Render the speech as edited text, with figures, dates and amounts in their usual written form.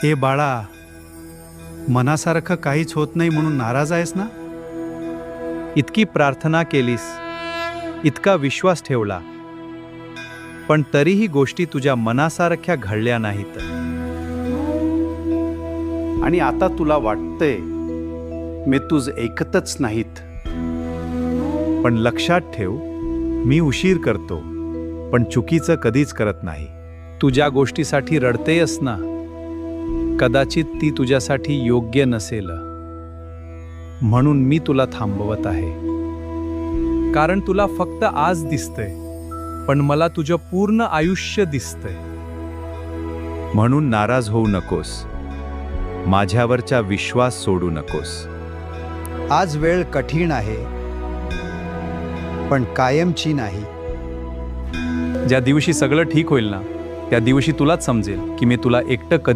ए बाळा, मनासारखं काहीच होत नाही म्हणून नाराज आहेस ना? इतकी प्रार्थना केलीस, इतका विश्वास ठेवला, पण तरीही गोष्टी तुझ्या मनासारख्या घडल्या नाहीत. आणि आता तुला वाटतंय मी तुझ ऐकतच नाहीत. पण लक्षात ठेव, मी उशीर करतो, पण चुकीचं कधीच करत नाही. तू ज्या गोष्टीसाठी रडतेयस ना, कदाचित ती तुझ्यासाठी योग्य नसेल. म्हणून मी तुला थांबवत आहे. कारण तुला फक्त आज दिसतंय, पण मला तुझं पूर्ण आयुष्य दिसतंय. म्हणून नाराज होऊ नकोस, माझ्यावरचा विश्वास सोडू नकोस. आज वेळ कठीण आहे, पण कायमची नाही. ज्या दिवशी सगळं ठीक होईल ना, त्या दिवशी तुलाच समजेल की मी तुला एकटं कधी